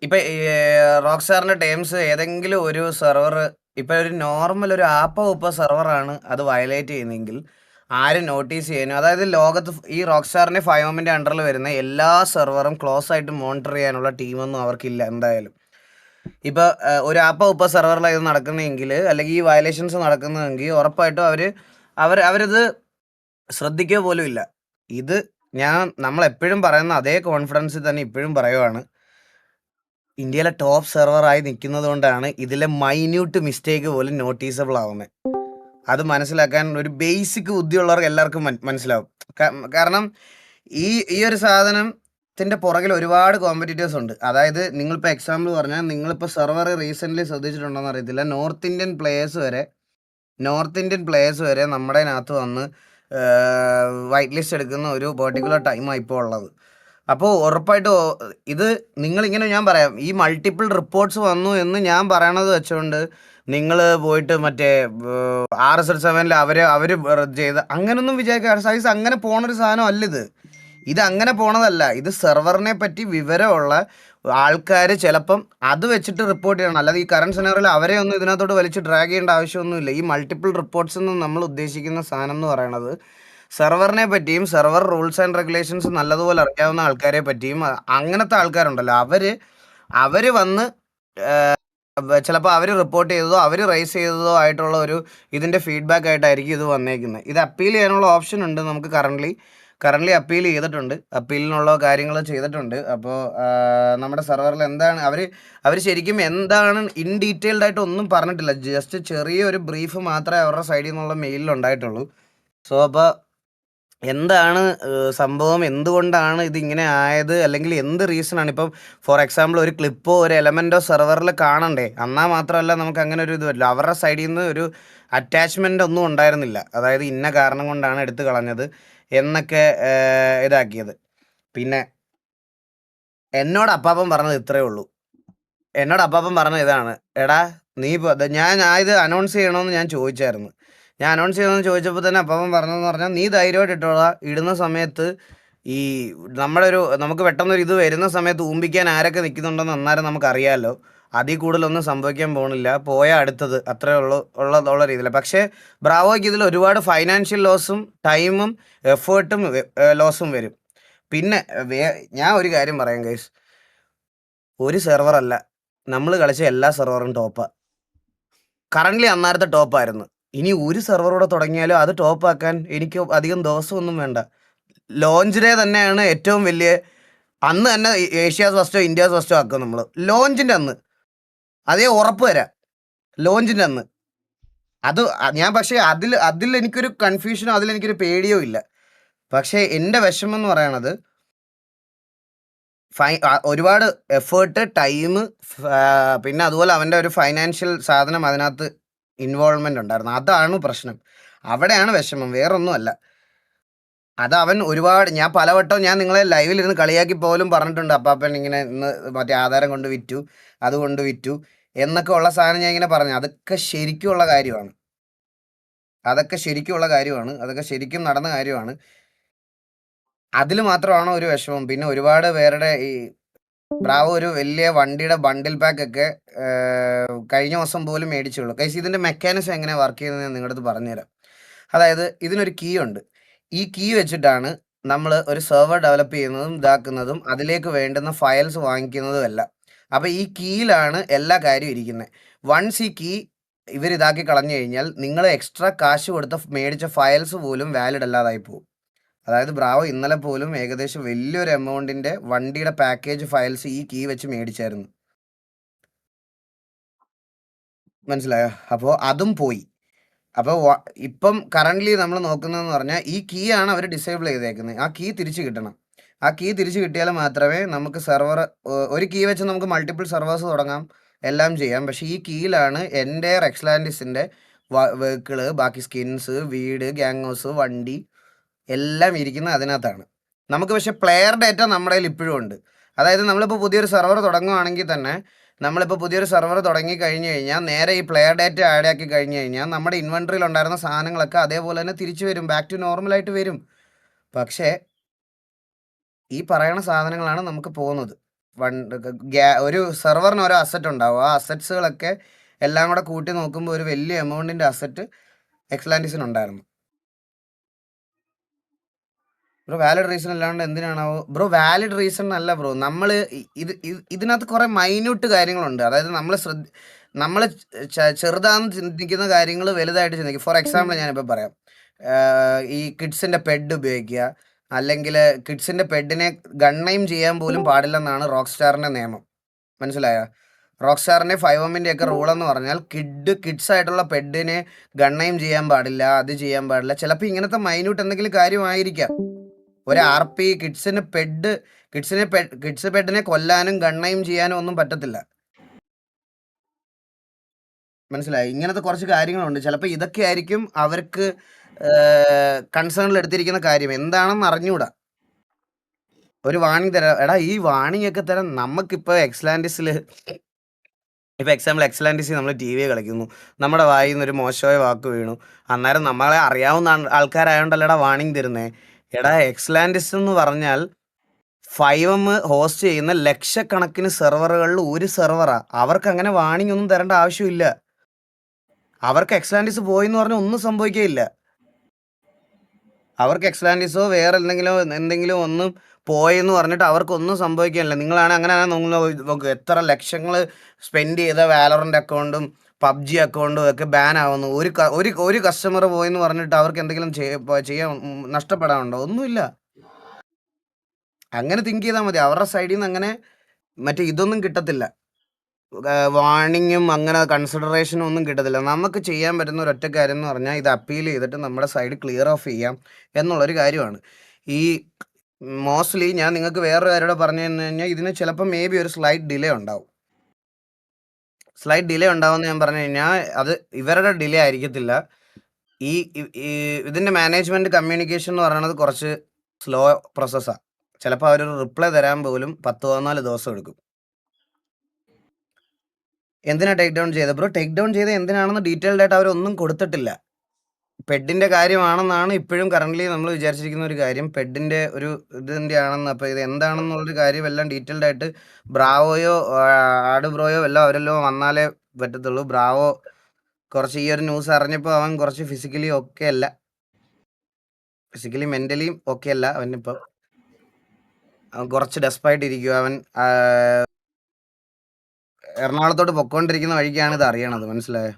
ഇപ്പൊ റോക്സ്റ്റാറിന്റെ ടേംസ് ഏതെങ്കിലും ഒരു സെർവർ ഇപ്പൊ ഒരു നോർമൽ ഒരു ആപ്പ ഉപ്പ സെർവറാണ് അത് വയലേറ്റ് ചെയ്യുന്നതെങ്കിൽ ആരും നോട്ടീസ് ചെയ്യാനും അതായത് ലോകത്ത് ഈ റോക്സ്റ്റാറിന്റെ ഫയോമിന്റെ അണ്ടറിൽ വരുന്ന എല്ലാ സെർവറും ക്ലോസ് ആയിട്ട് മോണിറ്റർ ചെയ്യാനുള്ള ടീമൊന്നും അവർക്കില്ല എന്തായാലും. ഇപ്പൊ ഒരു ആപ്പ ഉപ്പ സെർവറിലാണ് ഇത് നടക്കുന്നതെങ്കിൽ അല്ലെങ്കിൽ ഈ വയലേഷൻസ് നടക്കുന്നതെങ്കിൽ ഉറപ്പായിട്ടും അവരത് ശ്രദ്ധിക്കുക പോലും ഇല്ല. ഇത് നമ്മൾ എപ്പോഴും പറയുന്ന അതേ കോൺഫിഡൻസിൽ തന്നെ ഇപ്പോഴും പറയുവാണ്. ഇന്ത്യയിലെ ടോപ്പ് സെർവറായി നിൽക്കുന്നത് കൊണ്ടാണ് ഇതിലെ മൈന്യൂട്ട് മിസ്റ്റേക്ക് പോലും നോട്ടീസബിൾ ആവുന്നത്. അത് മനസ്സിലാക്കാൻ ഒരു ബേസിക് ബുദ്ധിയുള്ളവർക്ക് എല്ലാവർക്കും മനസ്സിലാവും. കാരണം ഈ ഈ ഒരു സാധനത്തിന്റെ പുറകിൽ ഒരുപാട് കോമ്പറ്റീറ്റേഴ്സ് ഉണ്ട്. അതായത് നിങ്ങളിപ്പോൾ എക്സാമ്പിൾ പറഞ്ഞാൽ നിങ്ങളിപ്പോൾ സെർവർ റീസെൻ്റ്ലി ശ്രദ്ധിച്ചിട്ടുണ്ടോയെന്ന് അറിയത്തില്ല, നോർത്ത് ഇന്ത്യൻ പ്ലേയേഴ്സ് വരെ നമ്മുടെ അതിനകത്ത് വന്ന് വൈറ്റ് ലിസ്റ്റ് എടുക്കുന്ന ഒരു പെർട്ടിക്കുലർ ടൈമാണ് ഇപ്പോൾ ഉള്ളത്. അപ്പോൾ ഉറപ്പായിട്ടും ഇത് നിങ്ങളിങ്ങനെ ഞാൻ പറയാം, ഈ മൾട്ടിപ്പിൾ റിപ്പോർട്ട്സ് വന്നു എന്ന് ഞാൻ പറയണത് വെച്ചുകൊണ്ട് നിങ്ങൾ പോയിട്ട് മറ്റേ RSS7 അവർ ചെയ്ത് അങ്ങനൊന്നും വിചാരിക്കുക സൈസ് അങ്ങനെ പോണൊരു സാധനം അല്ല ഇത് അങ്ങനെ പോണതല്ല. ഇത് സെർവറിനെ പറ്റി വിവരമുള്ള ആൾക്കാർ ചിലപ്പം അത് വെച്ചിട്ട് റിപ്പോർട്ട് ചെയ്യണം. അല്ലാതെ ഈ കറണ്ട് സിനാറിയോയിൽ അവരെ ഒന്നും ഇതിനകത്തോട്ട് വലിച്ച് ഡ്രാഗ് ചെയ്യേണ്ട ആവശ്യമൊന്നുമില്ല. ഈ മൾട്ടിപ്പിൾ റിപ്പോർട്ട്സ് എന്ന് നമ്മൾ ഉദ്ദേശിക്കുന്ന സാധനം എന്ന് പറയണത് സെർവറിനെ പറ്റിയും സെർവർ റൂൾസ് ആൻഡ് റെഗുലേഷൻസ് നല്ലതുപോലെ അറിയാവുന്ന ആൾക്കാരെ പറ്റിയും അങ്ങനത്തെ ആൾക്കാരുണ്ടല്ലോ അവർ വന്ന് ചിലപ്പോൾ അവർ റിപ്പോർട്ട് ചെയ്തതോ അവർ റൈസ് ചെയ്തതോ ആയിട്ടുള്ള ഒരു ഇതിൻ്റെ ഫീഡ്ബാക്ക് ആയിട്ടായിരിക്കും ഇത് വന്നേക്കുന്നത്. ഇത് അപ്പീൽ ചെയ്യാനുള്ള ഓപ്ഷൻ ഉണ്ട് നമുക്ക്. കറൻ്റ്ലി അപ്പീൽ ചെയ്തിട്ടുണ്ട്, അപ്പീലിനുള്ള കാര്യങ്ങൾ ചെയ്തിട്ടുണ്ട്. അപ്പോൾ നമ്മുടെ സെർവറിൽ എന്താണ് അവർ ശരിക്കും എന്താണ് ഇൻ ഡീറ്റെയിൽഡ് ആയിട്ട് ഒന്നും പറഞ്ഞിട്ടില്ല. ജസ്റ്റ് ചെറിയൊരു ബ്രീഫ് മാത്രമേ അവരുടെ സൈഡിൽ നിന്നുള്ള മെയിലിൽ ഉണ്ടായിട്ടുള്ളൂ. സോ അപ്പോൾ എന്താണ് സംഭവം, എന്തുകൊണ്ടാണ് ഇതിങ്ങനെ ആയത്, അല്ലെങ്കിൽ എന്ത് റീസണാണ്? ഇപ്പം ഫോർ എക്സാമ്പിൾ ഒരു ക്ലിപ്പോ ഒരു എലമെൻറ്റോ സെർവറിൽ കാണണ്ടേ, എന്നാൽ മാത്രമല്ല നമുക്ക് അങ്ങനെ ഒരു ഇത് വരില്ല. അവരുടെ സൈഡിൽ നിന്ന് ഒരു അറ്റാച്ച്മെൻ്റ് ഒന്നും ഉണ്ടായിരുന്നില്ല, അതായത് ഇന്ന കാരണം കൊണ്ടാണ് എടുത്തു കളഞ്ഞത് എന്നൊക്കെ ഇതാക്കിയത്. പിന്നെ എന്നോട് അപ്പാപ്പൻ പറഞ്ഞത് ഇത്രയേ ഉള്ളൂ. എന്നോട് അപ്പാപ്പൻ പറഞ്ഞത് ഇതാണ്, എടാ നീ ഞാൻ ഇത് അനൗൺസ് ചെയ്യണമെന്ന് ഞാൻ ചോദിച്ചായിരുന്നു. ഞാൻ അനൗൺസ് ചെയ്യണമെന്ന് ചോദിച്ചപ്പോൾ തന്നെ അപ്പാപ്പൻ പറഞ്ഞതെന്ന് പറഞ്ഞാൽ, നീ ധൈര്യമായിട്ട് ഇട്ടോളാം, ഇടുന്ന സമയത്ത് ഈ നമുക്ക് പെട്ടെന്നൊരു ഇത് വരുന്ന സമയത്ത് ഊമ്പിക്കാൻ ആരൊക്കെ നിൽക്കുന്നുണ്ടെന്ന് അന്നേരം നമുക്കറിയാമല്ലോ. അതിൽ കൂടുതലൊന്നും സംഭവിക്കാൻ പോകണില്ല, പോയാൽ അടുത്തത് അത്രേ ഉള്ള രീതിയിൽ. പക്ഷേ ബ്രാവോയ്ക്ക് ഇതിൽ ഒരുപാട് ഫൈനാൻഷ്യൽ ലോസും ടൈമും എഫേർട്ടും ലോസും വരും. പിന്നെ ഞാൻ ഒരു കാര്യം പറയാം ഗൈസ്, ഒരു സെർവറല്ല, നമ്മൾ കളിച്ച എല്ലാ സെർവറും ടോപ്പാണ്. കറൻ്റ്ലി അന്നേരത്തെ ടോപ്പായിരുന്നു. ഇനി ഒരു സെർവറൂടെ തുടങ്ങിയാലും അത് ടോപ്പാക്കാൻ എനിക്ക് അധികം ദിവസമൊന്നും വേണ്ട. ലോഞ്ച് ഡേ തന്നെയാണ് ഏറ്റവും വലിയ, അന്ന് തന്നെ ഏഷ്യാസ് ഫസ്റ്റോ ഇന്ത്യാസ് ഫസ്റ്റോ ആക്കും നമ്മൾ ലോഞ്ചിൻ്റെ അന്ന്. അതേ ഉറപ്പ് തരാം, ലോഞ്ചിൻ്റെ അന്ന്. പക്ഷേ അതിൽ എനിക്കൊരു കൺഫ്യൂഷനോ അതിലെനിക്കൊരു പേടിയോ ഇല്ല. പക്ഷേ എൻ്റെ വിഷമം എന്ന് പറയണത് ഒരുപാട് എഫേർട്ട്, ടൈം, പിന്നെ അതുപോലെ അവൻ്റെ ഒരു ഫൈനാൻഷ്യൽ സാധനം അതിനകത്ത് ഇൻവോൾവ്മെൻ്റ് ഉണ്ടായിരുന്നു. അതാണ് പ്രശ്നം, അവിടെയാണ് വിഷമം, വേറൊന്നുമല്ല. അത് അവൻ ഒരുപാട്, ഞാൻ പലവട്ടം നിങ്ങളെ ലൈവിലിരുന്ന് കളിയാക്കി പോലും പറഞ്ഞിട്ടുണ്ട്, അപ്പാപ്പൻ ഇങ്ങനെ ഇന്ന് മറ്റേ ആധാരം കൊണ്ട് വിറ്റു, അതുകൊണ്ട് വിറ്റു എന്നൊക്കെ ഉള്ള സാധനം ഞാൻ ഇങ്ങനെ പറഞ്ഞു. അതൊക്കെ ശരിക്കുമുള്ള കാര്യമാണ്, അതൊക്കെ ശരിക്കും നടന്ന കാര്യമാണ്. അതിൽ മാത്രമാണോ ഒരു വിഷമം? പിന്നെ ഒരുപാട് പേരുടെ ഈ ബ്രാവോ ഒരു വലിയ വണ്ടിയുടെ ബണ്ടിൽ പാക്ക് ഒക്കെ കഴിഞ്ഞ ദിവസം പോലും മേടിച്ചുള്ളൂ. കൈസ് ഇതിൻ്റെ മെക്കാനിസം എങ്ങനെ വർക്ക് ചെയ്യുന്നത് ഞാൻ നിങ്ങളുടെ അടുത്ത് പറഞ്ഞുതരാം. അതായത് ഇതിനൊരു കീ ഉണ്ട്. ഈ കീ വെച്ചിട്ടാണ് നമ്മൾ ഒരു സെർവർ ഡെവലപ്പ് ചെയ്യുന്നതും ഇതാക്കുന്നതും അതിലേക്ക് വേണ്ടുന്ന ഫയൽസ് വാങ്ങിക്കുന്നതും എല്ലാം. അപ്പോൾ ഈ കീയിലാണ് എല്ലാ കാര്യവും ഇരിക്കുന്നത്. വൺസ് ഈ കീ ഇതാക്കി കളഞ്ഞു കഴിഞ്ഞാൽ നിങ്ങൾ എക്സ്ട്രാ കാശ് കൊടുത്ത മേടിച്ച ഫയൽസ് പോലും വാലിഡ് അല്ലാതായി പോകും. അതായത് ബ്രാവോ ഇന്നലെ പോലും ഏകദേശം വലിയൊരു എമൗണ്ടിൻ്റെ വണ്ടിയുടെ പാക്കേജ് ഫയൽസ് ഈ കീ വെച്ച് മേടിച്ചായിരുന്നു, മനസ്സിലായോ? അപ്പോൾ അതും പോയി. അപ്പോൾ ഇപ്പം കറൻ്റ്ലി നമ്മൾ നോക്കുന്നതെന്ന് പറഞ്ഞാൽ ഈ കീ ആണ് അവർ ഡിസേബിൾ ചെയ്തേക്കുന്നത്. ആ കീ തിരിച്ച് കിട്ടണം. ആ കീ തിരിച്ച് കിട്ടിയാൽ മാത്രമേ നമുക്ക് ഒരു കീ വെച്ച് നമുക്ക് മൾട്ടിപ്പിൾ സെർവേഴ്സ് തുടങ്ങാം, എല്ലാം ചെയ്യാം. പക്ഷേ ഈ കീയിലാണ് എൻ്റെ എക്സ്ലാൻഡിസിൻ്റെ വെഹിക്കിള്, ബാക്കി സ്കിൻസ്, വീട്, ഗ്യാങ് ഹൗസ്, വണ്ടി എല്ലാം ഇരിക്കുന്നത് അതിനകത്താണ്. നമുക്ക് പക്ഷേ പ്ലെയർ ഡേറ്റ നമ്മുടെ കയ്യിൽ ഇപ്പോഴും ഉണ്ട്. അതായത് നമ്മളിപ്പോൾ പുതിയൊരു സെർവർ തുടങ്ങുകയാണെങ്കിൽ തന്നെ, നമ്മളിപ്പോൾ പുതിയൊരു സെർവർ തുടങ്ങി കഴിഞ്ഞ് കഴിഞ്ഞാൽ നേരെ ഈ പ്ലെയർ ഡേറ്റ ആഡ് ആക്കി കഴിഞ്ഞ് കഴിഞ്ഞാൽ നമ്മുടെ ഇൻവെൻട്രിയിൽ ഉണ്ടായിരുന്ന സാധനങ്ങളൊക്കെ അതേപോലെ തന്നെ തിരിച്ചു വരും, ബാക്ക് ടു നോർമലായിട്ട് വരും. പക്ഷേ ഈ പറയുന്ന സാധനങ്ങളാണ് നമുക്ക് പോകുന്നത്. ഒരു സെർവറിന് ഓരോ അസറ്റ് ഉണ്ടാവും. ആ അസറ്റ്സുകളൊക്കെ എല്ലാം കൂടെ കൂട്ടി നോക്കുമ്പോൾ ഒരു വലിയ എമൗണ്ടിന്റെ അസറ്റ് എക്സ്ലാൻഡിസിനുണ്ടായിരുന്നു. ബ്രോ വാലിഡ് റീസൺ അല്ലാണ്ട് എന്തിനാണാവോ ബ്രോ? വാലിഡ് റീസൺ അല്ല ബ്രോ. നമ്മൾ ഇതിനകത്ത് കുറെ മൈന്യൂട്ട് കാര്യങ്ങളുണ്ട്. അതായത് നമ്മൾ ചെറുതാന്ന് ചിന്തിക്കുന്ന കാര്യങ്ങൾ വലുതായിട്ട് ചിന്തിക്കും. ഫോർ എക്സാമ്പിൾ ഞാനിപ്പോൾ പറയാം. ഈ കിഡ്സിന്റെ പെഡ് ഉപയോഗിക്കുക, അല്ലെങ്കിൽ കിഡ്സിന്റെ പെഡിനെ ഗണ്ണയും ചെയ്യാൻ പോലും പാടില്ലെന്നാണ് റോക്ക് സ്റ്റാറിന്റെ നിയമം. മനസ്സിലായോ? റോക്ക് സ്റ്റാറിന്റെ 5M ഒക്കെ റൂൾ എന്ന് പറഞ്ഞാൽ കിഡ്സ് ആയിട്ടുള്ള പെഡിനെ ഗണ്ണയും ചെയ്യാൻ പാടില്ല, അത് ചെയ്യാൻ പാടില്ല. ചിലപ്പോൾ ഇങ്ങനത്തെ മൈന്യൂട്ട് എന്തെങ്കിലും കാര്യമായിരിക്കാം. ഒരു RP കിഡ്സ് പെഡിനെ കൊല്ലാനും ഗണ്ണയും ചെയ്യാനും ഒന്നും പറ്റത്തില്ല. മനസ്സിലായി? ഇങ്ങനത്തെ കുറച്ച് കാര്യങ്ങളുണ്ട്. ചിലപ്പോൾ ഇതൊക്കെ ആയിരിക്കും അവർക്ക് കൺസേണിൽ എടുത്തിരിക്കുന്ന കാര്യം. എന്താണെന്ന് അറിഞ്ഞൂടാ. ഒരു വാണിംഗ് തരാം. എടാ ഈ വാണിംഗ് ഒക്കെ തരാൻ നമുക്കിപ്പോൾ ഇപ്പോൾ എക്സാമ്പിൾ എക്സലാൻഡിസിൽ നമ്മൾ TV കളിക്കുന്നു, നമ്മുടെ വായിൽ നിന്ന് ഒരു മോശമായ വാക്ക് വീണു, അന്നേരം നമ്മളെ അറിയാവുന്ന ആൾക്കാരായോണ്ടല്ലടാ വാണിംഗ് തരുന്നേ. എടാ എക്സലാൻഡിസ് എന്ന് പറഞ്ഞാൽ 5M ഹോസ്റ്റ് ചെയ്യുന്ന ലക്ഷക്കണക്കിന് സെർവറുകളിൽ ഒരു സെർവറാ. അവർക്ക് അങ്ങനെ വാണിംഗ് ഒന്നും തരേണ്ട ആവശ്യമില്ല. അവർക്ക് എക്സലാൻഡിസ് പോയി എന്ന് പറഞ്ഞാൽ ഒന്നും സംഭവിക്കുകയില്ല. അവർക്ക് എക്സലാൻഡിസോ വേറെ എന്തെങ്കിലും ഒന്നും പോയെന്ന് പറഞ്ഞിട്ട് അവർക്കൊന്നും സംഭവിക്കാനില്ല. നിങ്ങളാണ് അങ്ങനെയാണ് നോക്കുക. എത്ര ലക്ഷങ്ങൾ സ്പെൻഡ് ചെയ്ത വാലറന്റ് അക്കൗണ്ടും PUBG അക്കൗണ്ടും ഒക്കെ ബാൻ ആവുന്നു. ഒരു കസ്റ്റമർ പോയെന്ന് പറഞ്ഞിട്ട് അവർക്ക് എന്തെങ്കിലും ചെയ്യാൻ നഷ്ടപ്പെടാനുണ്ടോ? ഒന്നുമില്ല. അങ്ങനെ തിങ്ക് ചെയ്താൽ മതി. അവരുടെ സൈഡിൽ നിന്ന് അങ്ങനെ മറ്റേ ഇതൊന്നും കിട്ടത്തില്ല. വാണിങ്ങും അങ്ങനെ കൺസിഡറേഷനും ഒന്നും കിട്ടത്തില്ല. നമുക്ക് ചെയ്യാൻ പറ്റുന്ന ഒരൊറ്റ കാര്യം എന്ന് പറഞ്ഞാൽ ഇത് അപ്പീൽ ചെയ്തിട്ട് നമ്മുടെ സൈഡ് ക്ലിയർ ഓഫ് ചെയ്യാം എന്നുള്ളൊരു കാര്യമാണ്. ഈ മോസ്റ്റ്ലി ഞാൻ നിങ്ങൾക്ക് വേറൊരു കാര്യം പറഞ്ഞു തന്നു കഴിഞ്ഞാൽ ഇതിന് ചിലപ്പോൾ മേ ബി ഒരു സ്ലൈറ്റ് ഡിലേ ഉണ്ടാവും. സ്ലൈറ്റ് ഡിലേ ഉണ്ടാവുമെന്ന് ഞാൻ പറഞ്ഞു കഴിഞ്ഞാൽ അത് ഇവരുടെ ഡിലേ ആയിരിക്കത്തില്ല. ഇതിൻ്റെ മാനേജ്മെൻറ്റ് കമ്മ്യൂണിക്കേഷൻ എന്ന് പറയുന്നത് കുറച്ച് സ്ലോ പ്രോസസ്സാണ്. ചിലപ്പോൾ അവരൊരു റിപ്ലൈ തരാൻ പോലും 10-14 ദിവസം എടുക്കും. എന്തിനാ ടേക്ക് ഡൗൺ ചെയ്തത് ബ്രോ? ടേക്ക് ഡൗൺ ചെയ്ത് എന്തിനാണെന്ന് ഡീറ്റെയിൽഡ് ആയിട്ട് അവരൊന്നും കൊടുത്തിട്ടില്ല. പെഡിന്റെ കാര്യമാണെന്നാണ് ഇപ്പോഴും കറന്റ്ലി നമ്മൾ വിചാരിച്ചിരിക്കുന്ന ഒരു കാര്യം. പെഡിന്റെ ഒരു ഇതിന്റെ ആണെന്ന്. അപ്പോൾ ഇത് എന്താണെന്നുള്ളൊരു കാര്യം എല്ലാം ഡീറ്റെയിൽഡ് ആയിട്ട് ബ്രാവോയോ ആഡ് ബ്രോയോ എല്ലാം അവരെല്ലാം വന്നാലേ പറ്റത്തുള്ളൂ. ബ്രാവോ കുറച്ച് ഈ ഒരു ന്യൂസ് അറിഞ്ഞപ്പോൾ അവൻ കുറച്ച് ഫിസിക്കലി ഓക്കെ അല്ല, ഫിസിക്കലി മെന്റലിയും ഓക്കെ അല്ല. അവൻ കുറച്ച് ഡെസ്പായിട്ടിരിക്കുക. അവൻ എറണാകുളത്തോട്ട് പൊക്കോണ്ടിരിക്കുന്ന വഴിക്കാണ് ഇത് അറിയണത്. മനസ്സിലായോ?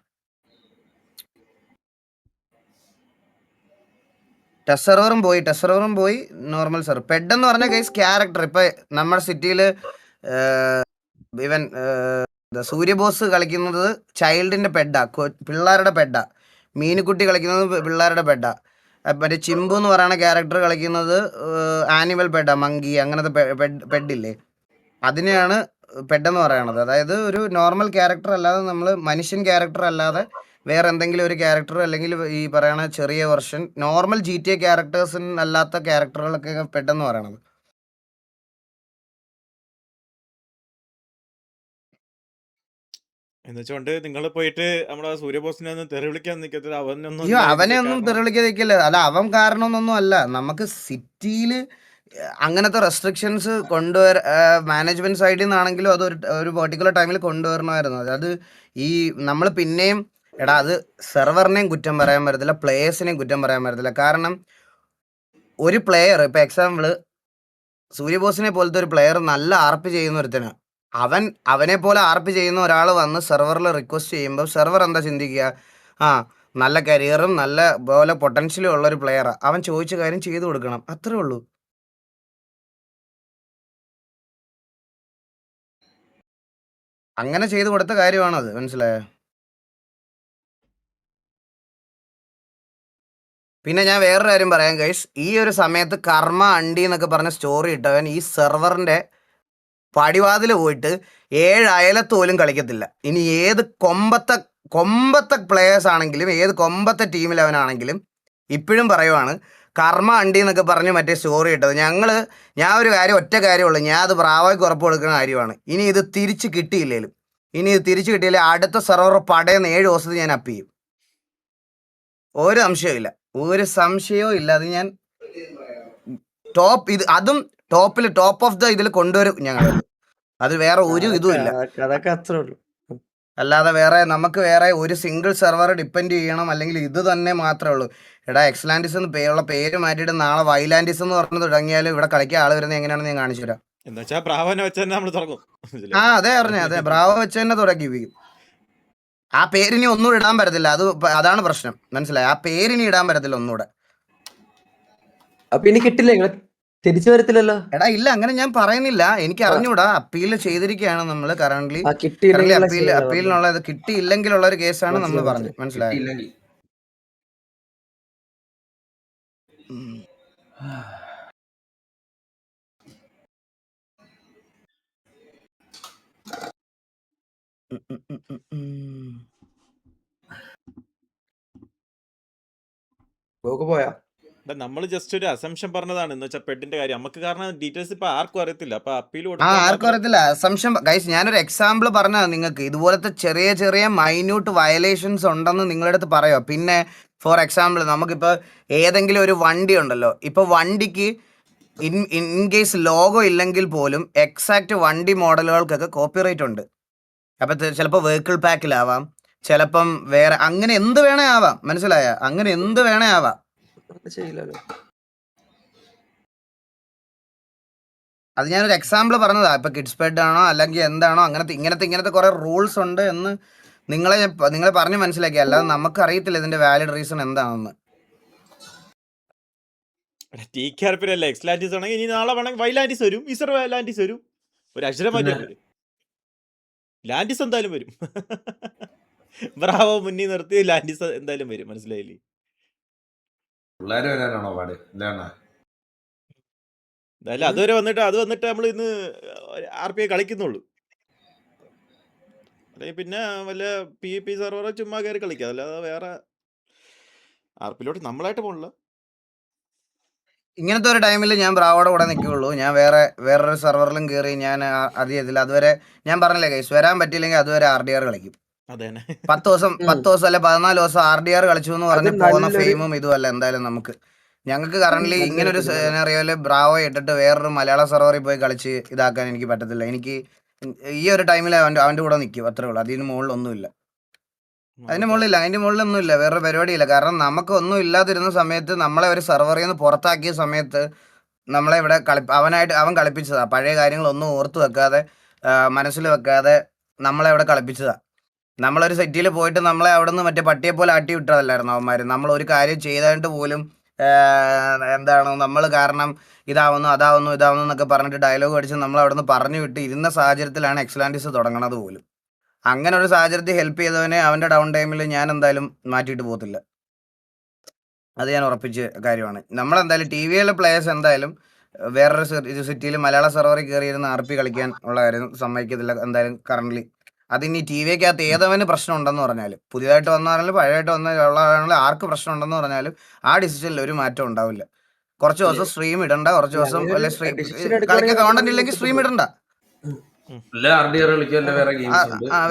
ടെസ്റ്റ് സെർവറും പോയി നോർമൽ സെർവർ. പെഡ് എന്ന് പറഞ്ഞ കേസ് ക്യാരക്ടർ. ഇപ്പൊ നമ്മുടെ സിറ്റിയിൽ ഇവൻ സൂര്യബോസ് കളിക്കുന്നത് ചൈൽഡിന്റെ പെഡാ, പിള്ളേരുടെ പെഡാ. മീനുക്കുട്ടി കളിക്കുന്നത് പിള്ളേരുടെ പെഡാ. മറ്റേ ചിമ്പു എന്ന് പറയുന്ന ക്യാരക്ടർ കളിക്കുന്നത് ആനിമൽ പെഡാ, മങ്കി, അങ്ങനത്തെ പെഡില്ലേ, അതിനെയാണ് പെഡെന്ന് പറയണത്. അതായത് ഒരു നോർമൽ ക്യാരക്ടർ അല്ലാതെ, നമ്മൾ മനുഷ്യൻ ക്യാരക്ടർ അല്ലാതെ വേറെ എന്തെങ്കിലും ഒരു ക്യാരക്ടർ, അല്ലെങ്കിൽ ഈ പറയുന്ന ചെറിയ വെർഷൻ നോർമൽ GTA ക്യാരക്ടേഴ്സിന് അല്ലാത്ത ക്യാരക്ടറുകളൊക്കെ പെട്ടെന്ന് പറയണത്. എന്നുവെച്ചോണ്ട് നിങ്ങൾ പോയിട്ട് നമ്മുടെ സൂര്യബോസിനെ ഒന്നും തെറി വിളിക്കാൻ നിൽക്കത്തില്ല. അയ്യോ, അവനെ ഒന്നും തെറി വിളിക്കാൻ നിൽക്കില്ല. അല്ല, അവൻ കാരണമൊന്നും അല്ല. നമുക്ക് സിറ്റിയിൽ അങ്ങനത്തെ റെസ്ട്രിക്ഷൻസ് മാനേജ്മെന്റ് സൈഡിൽ നിന്നാണെങ്കിലും അത് ഒരു പെർട്ടിക്കുലർ ടൈമിൽ കൊണ്ടുവരണമായിരുന്നു. അത് ഈ നമ്മൾ പിന്നെയും എടാ, അത് സെർവറിനെയും കുറ്റം പറയാൻ പറ്റത്തില്ല, പ്ലേയേഴ്സിനെയും കുറ്റം പറയാൻ പറ്റത്തില്ല. കാരണം ഒരു പ്ലെയർ, ഇപ്പൊ എക്സാമ്പിള് സൂര്യബോസിനെ പോലത്തെ ഒരു പ്ലെയർ നല്ല RP ചെയ്യുന്ന ഒരുത്തന്, അവനെ പോലെ RP ചെയ്യുന്ന ഒരാൾ വന്ന് സെർവറിൽ റിക്വസ്റ്റ് ചെയ്യുമ്പോൾ സെർവർ എന്താ ചിന്തിക്കുക? നല്ല കരിയറും നല്ല പോലെ പൊട്ടൻഷ്യലും ഉള്ള ഒരു പ്ലെയറാ, അവൻ ചോദിച്ച കാര്യം ചെയ്തു കൊടുക്കണം, അത്രേ ഉള്ളൂ. അങ്ങനെ ചെയ്തു കൊടുത്ത കാര്യമാണത്. മനസ്സിലായോ? പിന്നെ ഞാൻ വേറൊരു കാര്യം പറയാം ഗൈസ്. ഈ ഒരു സമയത്ത് കർമ്മ അണ്ടി എന്നൊക്കെ പറഞ്ഞ സ്റ്റോറി ഇട്ടവൻ ഈ സെർവറിന്റെ പടിവാതിൽ പോയിട്ട് 7 അയലത്ത് പോലും കളിക്കത്തില്ല. ഇനി ഏത് കൊമ്പത്തെ പ്ലേയേഴ്സ് ആണെങ്കിലും, ഏത് കൊമ്പത്തെ ടീമിലവനാണെങ്കിലും ഇപ്പോഴും പറയുവാണ്, കർമ്മ അണ്ടി എന്നൊക്കെ പറഞ്ഞ് മറ്റേ സ്റ്റോറി ഇട്ടത്. ഞാൻ ഒരു കാര്യം, ഒറ്റ കാര്യമുള്ളൂ, ഞാൻ അത് ബ്രാവോയ്ക്ക് ഉറപ്പ് കൊടുക്കുന്ന കാര്യമാണ്. ഇനി ഇത് തിരിച്ച് കിട്ടിയില്ലേലും അടുത്ത സെർവർ പടയെന്ന് 7 ദിവസത്തിൽ ഞാൻ അപ്പ് ചെയ്യും. ഒരു സംശയവും ഇല്ല. അത് ഞാൻ ടോപ്പ് ഓഫ് ദ ഇതിൽ കൊണ്ടുവരും ഞങ്ങൾ. അത് വേറെ ഒരു ഇതും ഇല്ല. അതൊക്കെ അത്രേ ഉള്ളൂ. അല്ലാതെ നമുക്ക് വേറെ ഒരു സിംഗിൾ സെർവർ ഡിപ്പെൻഡ് ചെയ്യണം, അല്ലെങ്കിൽ ഇത് തന്നെ മാത്രമേ ഉള്ളൂ. എടാ, എക്സ്ലാൻഡിസ് എന്ന് പേര് മാറ്റിയിട്ട് നാളെ വൈലാൻഡിസ് എന്ന് പറഞ്ഞു തുടങ്ങിയാലും ഇവിടെ കളിക്കാൻ ആള് വരുന്നത് എങ്ങനെയാണെന്ന് ഞാൻ കാണിച്ചു തരാം. എന്ന് വെച്ചാൽ ബ്രാവോനെ വെച്ച് തന്നെ നമ്മൾ തുടങ്ങും. ആ, അതെ പറഞ്ഞേ, അതെ, ബ്രാവോ വെച്ച് തന്നെ തുടങ്ങി. ആ പേരിനി ഒന്നുകൂടെ ഇടാൻ പറ്റത്തില്ല. അതാണ് പ്രശ്നം, മനസ്സിലായി? ആ പേരിനി ഇടാൻ പറ്റത്തില്ല ഒന്നുകൂടെ. അപ്പൊ ഇനി കിട്ടില്ല, നിങ്ങളെ തിരിച്ചു വരത്തില്ലല്ലോ. എടാ ഇല്ല, അങ്ങനെ ഞാൻ പറയുന്നില്ല. എനിക്ക് അറിഞ്ഞൂടാ. അപ്പീൽ ചെയ്തിരിക്കുകയാണ് നമ്മൾ കറന്റ്. കിട്ടിയില്ലെങ്കിൽ അപ്പീലിനുള്ളത് കിട്ടിയില്ലെങ്കിലുള്ള ഒരു കേസാണ് നമ്മൾ പറഞ്ഞത്, മനസ്സിലായോ? കിട്ടിയില്ലെങ്കിൽ പോയാ നമ്മൾ ജസ്റ്റ് ഒരു അസംഷൻ പറഞ്ഞതാണ് എന്ന് വെച്ചാൽ പെഡിന്റെ കാര്യം നമുക്ക്, കാരണം ഡീറ്റെയിൽസ് ഇപ്പൊ ആർക്കും അറിയത്തില്ല. അപ്പൊ അപ്പീൽ ആർക്കും അറിയത്തില്ല. അസംഷൻ ഗൈസ്, ഞാനൊരു എക്സാമ്പിൾ പറഞ്ഞത് നിങ്ങൾക്ക്. ഇതുപോലത്തെ ചെറിയ ചെറിയ മൈന്യൂട്ട് വയലേഷൻസ് ഉണ്ടെന്ന് നിങ്ങളുടെ അടുത്ത് പറയോ. പിന്നെ ഫോർ എക്സാമ്പിൾ, നമുക്കിപ്പോൾ ഏതെങ്കിലും ഒരു വണ്ടി ഉണ്ടല്ലോ, ഇപ്പൊ വണ്ടിക്ക് ഇൻ കേസ് ലോഗോ ഇല്ലെങ്കിൽ പോലും എക്സാക്ട് വണ്ടി മോഡലുകൾക്കൊക്കെ കോപ്പിറൈറ്റ് ഉണ്ട്. അപ്പൊ ചിലപ്പോൾ വെഹിക്കിൾ പാക്കിലാവാം, ചിലപ്പം വേറെ, അങ്ങനെ എന്ത് വേണേ ആവാം, മനസ്സിലായ? അങ്ങനെ എന്ത് വേണേ ആവാം. അത് ഞാനൊരു എക്സാമ്പിൾ പറഞ്ഞതാ. ഇപ്പൊ കിഡ്സ് ബെഡ് ആണോ അല്ലെങ്കിൽ എന്താണോ, ഇങ്ങനത്തെ കുറെ റൂൾസ് ഉണ്ട് എന്ന് നിങ്ങളെ പറഞ്ഞ് മനസ്സിലാക്കി. അല്ലാതെ നമുക്ക് അറിയത്തില്ല ഇതിന്റെ വാലിഡ് റീസൺ എന്താണെന്ന്. ടീക്കാർപ്പിനല്ല എക്സ്ലാൻഡിസ് ആണെങ്കിൽ ഇനി നാളെ വേണമെങ്കിൽ വൈലാൻഡിസ് വരും, ഇസർ ലാൻഡിസ് വരും. ഒരു അക്ഷരം മാറ്റം വരും, ലാൻഡിസ് എന്തായാലും വരും. ബ്രാവോ മുന്നിൽ നിർത്തി ലാൻഡിസ് എന്തായാലും വരും, മനസ്സിലായില്ലേ? പിള്ളേര് വരാനാണോ പാട്? എന്തായാലും അത് വന്നിട്ട് നമ്മൾ ഇന്ന് RPA കളിക്കുന്നുള്ളൂ. അല്ലെങ്കിൽ പിന്നെ വല്ല PvP സെർവർ ചുമ്മാ കയറി കളിക്കാം, അല്ലാതെ വേറെ RPയിലോട്ട് നമ്മളായിട്ട് പോകണില്ല. ഇങ്ങനത്തെ ഒരു ടൈമിൽ ഞാൻ ബ്രാവോടെ കൂടെ നിൽക്കുകയുള്ളൂ. ഞാൻ വേറൊരു സെർവറിലും കയറി ഞാൻ അത് ചെയ്തില്ല. അതുവരെ ഞാൻ പറഞ്ഞില്ലേ ഗൈസ്, വരാൻ പറ്റിയില്ലെങ്കിൽ അതുവരെ RDR കളിക്കും. 10 ദിവസം അല്ലെ 14 ദിവസം RDR കളിച്ചു എന്ന് പറഞ്ഞ് പോകുന്ന ഫെയിമും ഇതുമല്ല എന്തായാലും നമുക്ക്. ഞങ്ങൾക്ക് കറന്റ് ഇങ്ങനെ ഒരു സിനാറിയോയില് ബ്രാവോ ഇട്ടിട്ട് വേറൊരു മലയാള സെർവറിൽ പോയി കളിച്ച് ഇതാക്കാൻ എനിക്ക് പറ്റത്തില്ല. എനിക്ക് ഈ ഒരു ടൈമിൽ അവന്റെ കൂടെ നിൽക്കും, അത്രേ ഉള്ളൂ. അതിന് മുകളിലൊന്നുമില്ല. അതിന്റെ മുകളിലൊന്നുമില്ല, വേറെ പരിപാടിയില്ല. കാരണം നമുക്ക് ഒന്നും ഇല്ലാതിരുന്ന സമയത്ത് നമ്മളെ ഒരു സെർവറിൽ നിന്ന് പുറത്താക്കിയ സമയത്ത് നമ്മളെ ഇവിടെ അവൻ കളിപ്പിച്ചതാ. പഴയ കാര്യങ്ങളൊന്നും ഓർത്തു വെക്കാതെ മനസ്സിൽ വെക്കാതെ നമ്മളെ ഇവിടെ കളിപ്പിച്ചതാ. നമ്മളൊരു സെറ്റിൽ പോയിട്ട് നമ്മളെ അവിടെ നിന്ന് മറ്റേ പട്ടിയെ പോലെ ആട്ടി വിട്ടതല്ലായിരുന്നു അവന്മാർ. നമ്മൾ ഒരു കാര്യം ചെയ്തായിട്ട് പോലും എന്താണ് നമ്മൾ കാരണം ഇതാവുന്നു അതാവുന്നു എന്നൊക്കെ പറഞ്ഞിട്ട് ഡയലോഗ് അടിച്ച് നമ്മൾ അവിടെ നിന്ന് പറഞ്ഞു വിട്ട് ഇരുന്ന സാഹചര്യത്തിലാണ് എക്സ്ലാൻഡിസ് തുടങ്ങണത് പോലും. അങ്ങനെ ഒരു സാഹചര്യത്തിൽ ഹെൽപ്പ് ചെയ്തവനെ അവന്റെ ഡൗൺ ടൈമിൽ ഞാൻ എന്തായാലും മാറ്റിയിട്ട് പോകത്തില്ല. അത് ഞാൻ ഉറപ്പിച്ച കാര്യമാണ്. നമ്മളെന്തായാലും TVയിലെ പ്ലേയേഴ്സ് എന്തായാലും വേറൊരു സിറ്റിയിൽ മലയാള സെർവറിൽ കയറിയിരുന്ന് RP കളിക്കാൻ ഉള്ള കാര്യം സമ്മതിക്കത്തില്ല എന്തായാലും കറന്റ്. അതിനി TVക്കകത്ത് ഏതവന് പ്രശ്നം ഉണ്ടെന്ന് പറഞ്ഞാലും, പുതിയതായിട്ട് വന്നാലും പഴയതായിട്ട് വന്നാലും ആർക്ക് പ്രശ്നം ഉണ്ടെന്ന് പറഞ്ഞാലും ആ ഡിസിഷനിൽ ഒരു മാറ്റം ഉണ്ടാവില്ല. കുറച്ച് ദിവസം സ്ട്രീം ഇടണ്ട, കുറച്ച് ദിവസം അല്ലെ കളിക്കാൻ കോണ്ടന്റ് ഇല്ലെങ്കിൽ സ്ട്രീം ഇടണ്ട.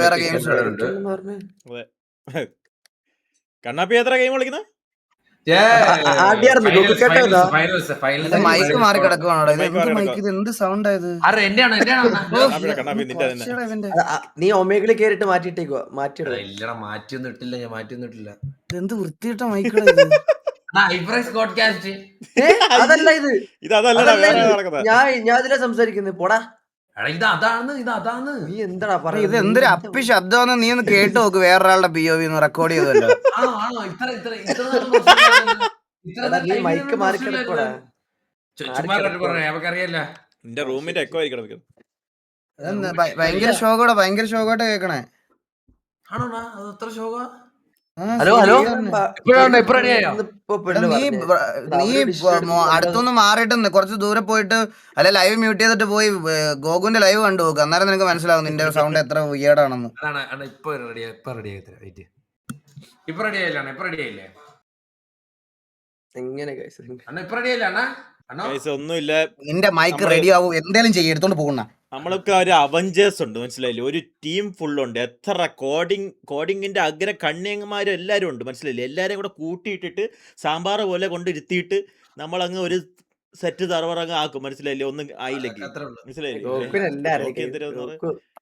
വേറെ ഗെയിംസ് കണ്ണാപ്പി എത്ര ഗെയിം കളിക്കുന്നത്? മൈക്ക് മാറി കിടക്കുവാണോ? ഇത് എന്ത് സൗണ്ട് ആയത്? നീ ഒമേഗിൽ കേറിട്ട് മാറ്റിയിട്ടേക്കോ? ഇല്ലടാ, മാറ്റിയൊന്നും ഇട്ടില്ല, ഞാൻ മാറ്റിയൊന്നും ഇട്ടില്ല. എന്ത് വൃത്തിയിട്ട മൈക്കുകളാ ഇത്? അതല്ല ഇത്, ഞാൻ ഇതിലാ സംസാരിക്കുന്നത്. പോടാ, ഇതാണ് നീ എന്താടാ ഇത് പറയുന്നത്? എന്തൊരു അപ്പി ശബ്ദമാണെന്ന് നീ ഒന്ന് കേട്ട് നോക്ക്. വേറൊരാളുടെ POV റെക്കോർഡ് ചെയ്തല്ലോ. നീ മൈക്ക് മാറി കിടക്കോടാ. നമുക്കറിയാലോ. എന്റെ റൂമിന്റെ എക്കോ ആയിരിക്കണം. ഭയങ്കര ഷോകോടെ കേക്കണേ. ആണോടാ? അത് അത്ര ശോക? ഹലോ നീ അടുത്തൊന്ന് മാറിയിട്ട് കുറച്ച് ദൂരെ പോയിട്ട് അല്ലെ ലൈവ് മ്യൂട്ട് ചെയ്തിട്ട് പോയി ഗോകുന്റെ ലൈവ് കണ്ടു നോക്ക്. അന്നേരം നിനക്ക് മനസ്സിലാവും നിന്റെ സൗണ്ട് എത്ര വിയേർഡാണെന്ന്. ഒന്നുമില്ല, നിന്റെ മൈക്ക് റെഡി ആവും. എന്തേലും ചെയ്യും, എടുത്തോണ്ട് പോകുന്ന നമ്മളൊക്കെ ഒരു അവഞ്ചേഴ്സ് ഉണ്ട്, മനസ്സിലായില്ലേ? ഒരു ടീം ഫുള്ളുണ്ട്. എത്ര കോഡിങ്ങിന്റെ അഗ്ര കണ്ണിയന്മാരും എല്ലാവരും ഉണ്ട്, മനസ്സിലായില്ലേ? എല്ലാവരെയും കൂടെ കൂട്ടിയിട്ടിട്ട് സാമ്പാർ പോലെ കൊണ്ടിരുത്തിയിട്ട് നമ്മളങ്ങ് ഒരു സെറ്റ് സർവർ ആക്കും, മനസ്സിലായില്ലേ? ഒന്നും ആയില്ലെങ്കിൽ, അത്രേ ഉള്ളൂ. മനസ്സിലായില്ലേ? ഗോകുന് എല്ലാരും ജോക്കി എന്തിനാന്ന് പറ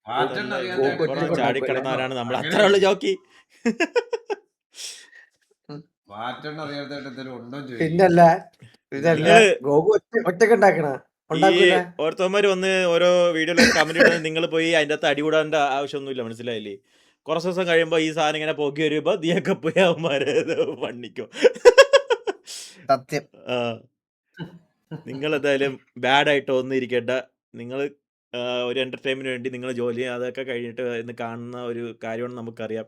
മാറ്റം ഇതെല്ലാം അറിയാൻ ഇതിന്റെ ഗോകു അപ്പുറം ഒറ്റയ്ക്ക് ചാടിക്കിടന്നവരാണ് നമ്മൾ. അങ്ങനെ അത്രേ ഉള്ളു ജോക്കി. മാറ്റം അറിയാത്തായിട്ട് എന്തെങ്കിലും ഉണ്ടോ ചോദിക്കും. പിന്നല്ല ഇതല്ല നിങ്ങള് ഗോകു ഒറ്റക്ക് ഉണ്ടാക്കണ ഈ ഉണ്ടാക്കൂല. ഓരോരുത്തന്മാര് വന്ന് ഓരോ വീഡിയോയിലൊക്കെ കമന്റ് ഇടുന്നത് നിങ്ങൾ പോയി അതിന്റെ അകത്ത് അടികൂടാൻ്റെ ആവശ്യമൊന്നുമില്ല, മനസ്സിലായില്ലേ? കുറച്ച് ദിവസം കഴിയുമ്പോൾ ഈ സാധനം ഇങ്ങനെ പൊക്കി വരുമ്പോ നീയൊക്കെ പോയി അവന്മാരെ പണിക്കോ. സത്യം. ആ, നിങ്ങൾ എന്തായാലും ബാഡ് ആയിട്ട് ഒന്നും ഇരിക്കേണ്ട. നിങ്ങൾ ഒരു എന്റർടൈൻമെന്റിന് വേണ്ടി നിങ്ങൾ ജോലി അതൊക്കെ കഴിഞ്ഞിട്ട് ഇന്ന് കാണുന്ന ഒരു കാര്യമാണ് നമുക്കറിയാം.